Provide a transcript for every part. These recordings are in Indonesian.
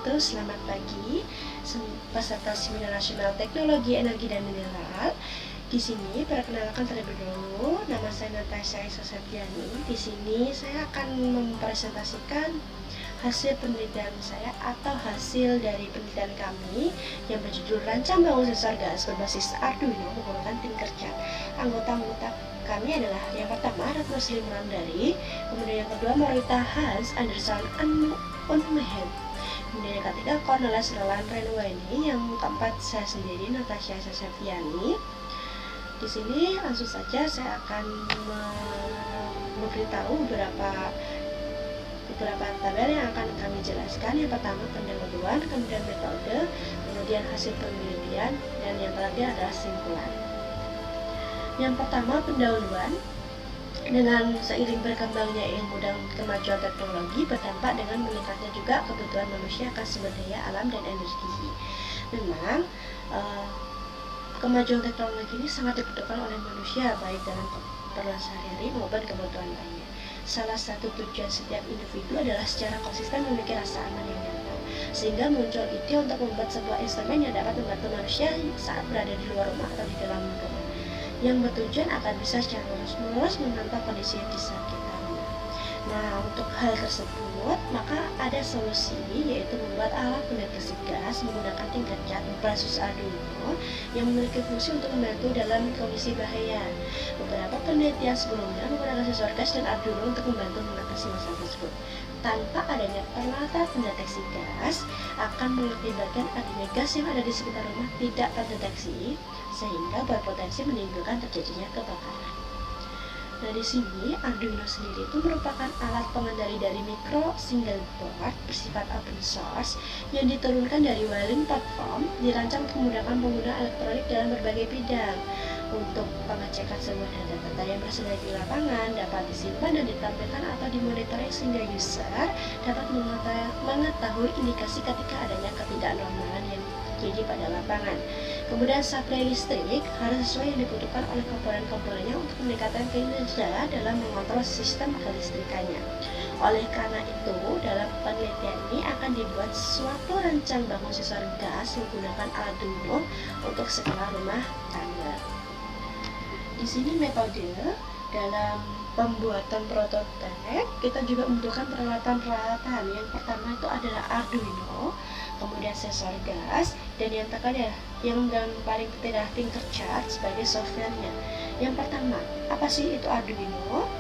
wabarakatuh. Selamat pagi peserta Seminar Nasional Teknologi Energi dan Mineral. Di sini perkenalkan terlebih dahulu, nama saya Natasha Esa Septiani. Di sini saya akan mempresentasikan hasil penelitian saya atau hasil dari penelitian kami yang berjudul Rancang Bangun Sensor Gas berbasis Arduino menggunakan Tinkercad. Anggota-anggota kami adalah yang pertama Retno Slim Ramdhari, kemudian yang kedua Morita Hans Anderson Unmehed, kemudian yang ketiga Cornelis Roland Renwaini, yang keempat saya sendiri Natasha Septiani. Di sini langsung saja saya akan memberitahu beberapa tabel yang akan kami jelaskan. Yang pertama pendahuluan, kemudian metode, kemudian hasil penelitian, dan yang terakhir adalah simpulan. Yang pertama pendahuluan. Dengan seiring berkembangnya ilmu dan kemajuan teknologi berdampak dengan meningkatnya juga kebutuhan manusia akan sumber daya alam dan energi. Memang kemajuan teknologi ini sangat dibutuhkan oleh manusia baik dalam keperluan sehari-hari maupun kebutuhan lainnya. Salah satu tujuan setiap individu adalah secara konsisten memiliki rasa aman yang nyata, sehingga muncul ide untuk membuat sebuah instrumen yang dapat membantu manusia saat berada di luar rumah atau di dalam rumah, yang bertujuan agar bisa secara lurus-menerus memantau kondisi di sekitarnya. Nah, untuk hal tersebut, maka ada solusi, yaitu membuat alat pendeteksi gas menggunakan Tinkercad berbasis Arduino yang memiliki fungsi untuk membantu dalam kondisi bahaya. Beberapa penelitian sebelumnya menggunakan sensor gas dan Arduino untuk membantu mengatasi masalah tersebut. Tanpa adanya peralatan pendeteksi gas, akan mengakibatkan adanya gas yang ada di sekitar rumah tidak terdeteksi, sehingga berpotensi menimbulkan terjadinya kebakaran. Nah, di sini Arduino sendiri itu merupakan alat pengendali dari micro single board bersifat open source yang diturunkan dari Wayland Platform, dirancang untuk memudahkan pengguna elektronik dalam berbagai bidang. Untuk pengecekan sebuah data-data yang berada di lapangan dapat disimpan dan ditampilkan atau dimonitoring sehingga user dapat mengetahui indikasi ketika adanya ketidaknormalan yang terjadi pada lapangan. Kemudian suplai listrik harus sesuai yang dibutuhkan oleh komponen-komponennya untuk meningkatkan kinerja dalam mengontrol sistem kelistrikannya. Oleh karena itu, dalam penelitian ini akan dibuat suatu rancang bangun sensor gas menggunakan Arduino untuk skala rumah tangga. Di sini metode dalam pembuatan prototipe, kita juga membutuhkan peralatan-peralatan. Yang pertama itu adalah Arduino, kemudian sensor gas, dan yang terakhir yang paling penting adalah Tinkercad sebagai softwarenya. Yang pertama, apa sih itu Arduino?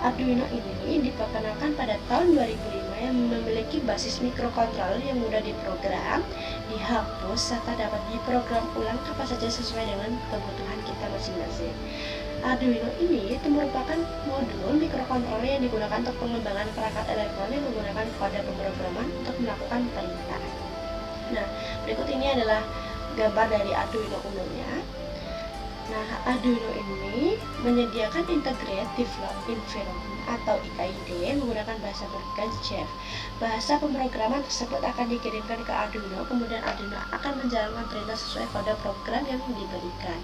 Arduino ini diperkenalkan pada tahun 2005 yang memiliki basis mikrokontroler yang mudah diprogram, dihapus, serta dapat diprogram ulang kapan saja sesuai dengan kebutuhan kita masing-masing. Arduino ini itu merupakan modul mikrokontroler yang digunakan untuk pengembangan perangkat elektronik menggunakan kode pemrograman untuk melakukan perintah. Nah, berikut ini adalah gambar dari Arduino umumnya. Nah, Arduino ini menyediakan Integrated Development Environment atau IDE menggunakan bahasa program Java. Bahasa pemrograman tersebut akan dikirimkan ke Arduino, kemudian Arduino akan menjalankan perintah sesuai kode program yang diberikan.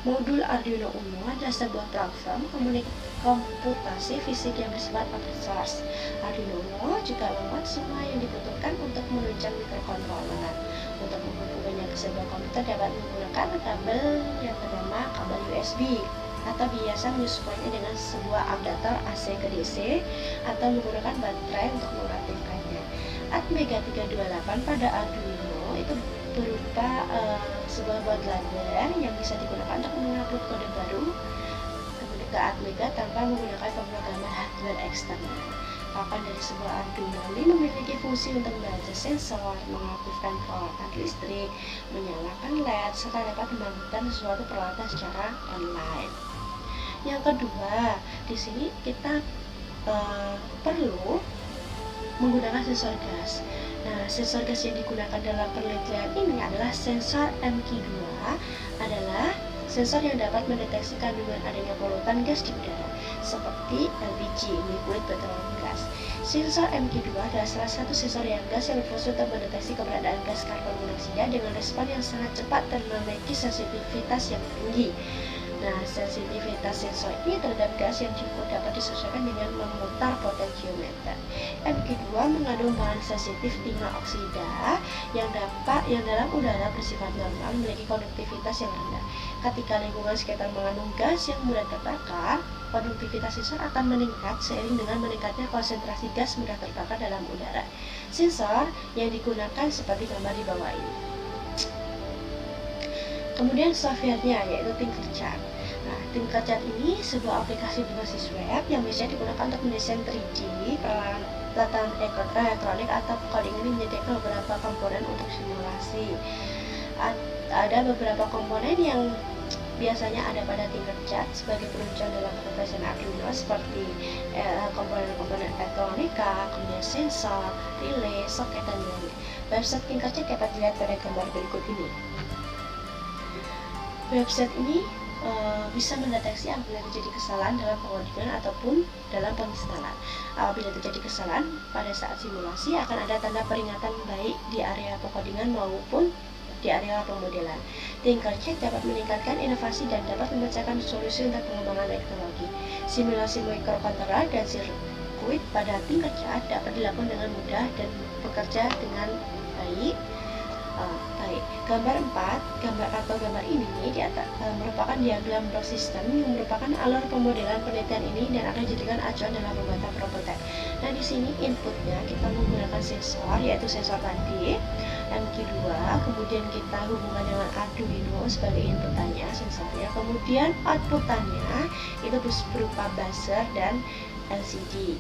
Modul Arduino Uno adalah sebuah platform komputasi fisik yang bersifat open source. Arduino Uno juga memuat semua yang dibutuhkan untuk menunjang mikrokontroler. Untuk menghubungkannya ke sebuah komputer dapat menggunakan kabel yang bernama kabel USB, atau biasa menyesuaikannya dengan sebuah adapter AC ke DC, atau menggunakan baterai untuk mengaktifkannya. Atmega 328 pada Arduino itu berupa sebuah bootloader yang bisa digunakan untuk mengupload kode baru ke Atmega tanpa menggunakan pemrograman hardware eksternal. Papan dari sebuah Arduino ini memiliki fungsi untuk membaca sensor, mengaktifkan peralatan listrik, menyalakan LED, serta dapat membangunkan suatu peralatan secara online. Yang kedua, di sini kita perlu menggunakan sensor gas. Nah, sensor gas yang digunakan dalam penelitian ini adalah sensor MQ2, adalah sensor yang dapat mendeteksi kandungan adanya polutan gas di udara, seperti LPG, liquid petroleum gas. Sensor MQ2 adalah salah satu sensor yang gas yang berfungsi untuk mendeteksi keberadaan gas karbon monoksida dengan respon yang sangat cepat dan memiliki sensitivitas yang tinggi. Nah, sensitivitas sensor ini terhadap gas yang cukup dapat disesuaikan dengan memutar potentiometer. Yang kedua, mengandung bahan sensitif timah oksida yang dalam udara bersifat normal memiliki konduktivitas yang rendah. Ketika lingkungan sekitar mengandung gas yang mudah terbakar, konduktivitas sensor akan meningkat seiring dengan meningkatnya konsentrasi gas mudah terbakar dalam udara. Sensor yang digunakan seperti gambar di bawah ini. Kemudian softwarenya yaitu Tinkercad. Nah, Tinkercad ini sebuah aplikasi berbasis web yang biasanya digunakan untuk mendesain 3D, peralatan elektronik atau coding. Ini menyediakan beberapa komponen untuk simulasi. Ada beberapa komponen yang biasanya ada pada Tinkercad sebagai penunjang dalam pengoperasian Arduino seperti komponen-komponen elektronika, kemudian sensor, relay, soket, dan lain-lain. Website Tinkercad dapat dilihat pada gambar berikut ini. Website ini bisa mendeteksi apabila terjadi kesalahan dalam pengodingan ataupun dalam penginstalan. Apabila terjadi kesalahan pada saat simulasi, akan ada tanda peringatan baik di area pengodingan maupun di area pemodelan. Tinkercad dapat meningkatkan inovasi dan dapat memecahkan solusi untuk pengembangan teknologi. Simulasi microcontroller dan sirkuit pada Tinkercad dapat dilakukan dengan mudah dan bekerja dengan baik. Gambar 4, gambar ini merupakan diagram blok sistem yang merupakan alur pemodelan penelitian ini dan akan dijadikan acuan dalam pembuatan prototipe. Nah, di sini inputnya kita menggunakan sensor, yaitu sensor tadi. Yang kedua, kemudian kita hubungkan dengan Arduino sebagai inputannya, sensornya. Kemudian outputannya itu berupa buzzer dan LCD.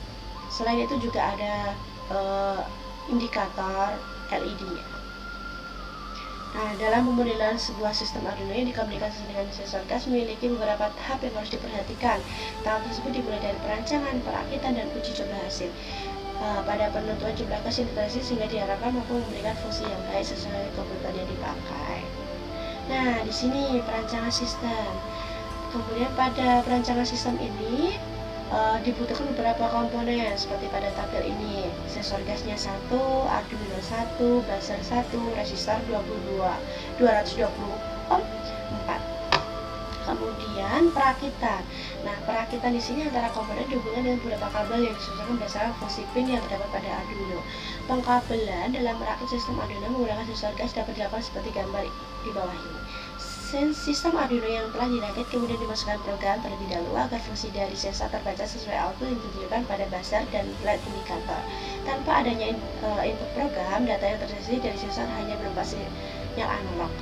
Selain itu juga ada indikator LED-nya. Nah, dalam pemodelan sebuah sistem Arduino yang dikomunikasikan dengan sensor gas memiliki beberapa tahap yang harus diperhatikan. Tahap tersebut dimulai dari perancangan, perakitan, dan uji coba hasil. Pada penentuan jumlah gas yang diteransi sehingga diharapkan mampu memberikan fungsi yang baik sesuai kebutuhan yang dipakai. Nah, di sini perancangan sistem. Kemudian pada perancangan sistem ini dibutuhkan beberapa komponen seperti pada tabel ini. Sensor gasnya 1, Arduino 1, buzzer 1, resistor 220 ohm 4. Kemudian perakitan. Nah, perakitan di sini antara komponen dihubungkan dengan beberapa kabel yang disesuaikan berdasarkan fungsi pin yang terdapat pada Arduino. Pengkabelan dalam merakit sistem Arduino menggunakan sensor gas dapat dilakukan seperti gambar di bawah ini. Sistem Arduino yang telah dirakit kemudian dimasukkan program terlebih dahulu agar fungsi dari sensor terbaca sesuai output yang ditunjukkan pada buzzer dan LED indikator. Tanpa adanya input program, data yang terdeteksi dari sensor hanya berupa sinyal analog.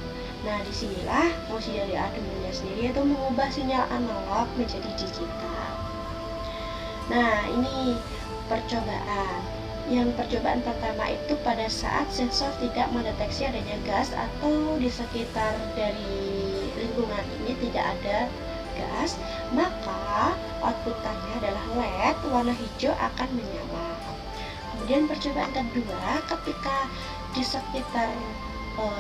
Nah, disinilah fungsi dari Arduino sendiri, yaitu mengubah sinyal analog menjadi digital. Nah, ini percobaan. Yang percobaan pertama itu pada saat sensor tidak mendeteksi adanya gas atau di sekitar dari lingkungan ini tidak ada gas, maka outputannya adalah LED warna hijau akan menyala. Kemudian percobaan kedua, ketika di sekitar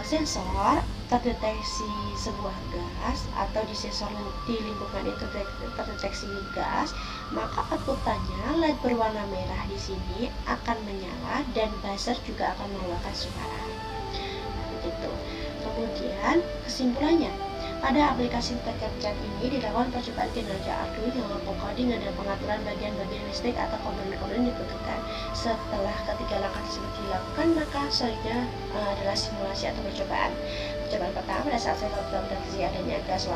sensor terdeteksi sebuah gas atau di sensor di lingkungan itu terdeteksi gas, maka outputannya LED berwarna merah di sini akan menyala dan buzzer juga akan mengeluarkan suara. Begitu. Kemudian kesimpulannya, pada aplikasi Tinkercad ini dilakukan percobaan kinerja Arduino, pengkoding dan pengaturan bagian-bagian listrik atau komponen-komponen dibutuhkan. Setelah ketiga langkah tersebut dilakukan, maka selanjutnya adalah simulasi atau percobaan. Percobaan pertama, pada saat sensor terdeteksi adanya gas,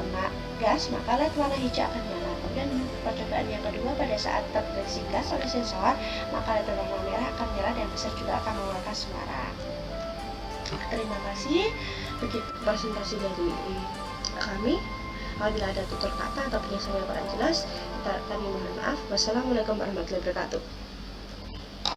maka LED warna hijau akan menyala. Kemudian percobaan yang kedua, pada saat terdeteksi gas oleh sensor, maka LED warna merah akan menyala dan buzzer juga akan mengeluarkan suara. Terima kasih. Begitu presentasi dari kami. Apabila ada tutur kata atau penjelasan yang kurang jelas, kami mohon maaf. Wassalamualaikum warahmatullahi wabarakatuh.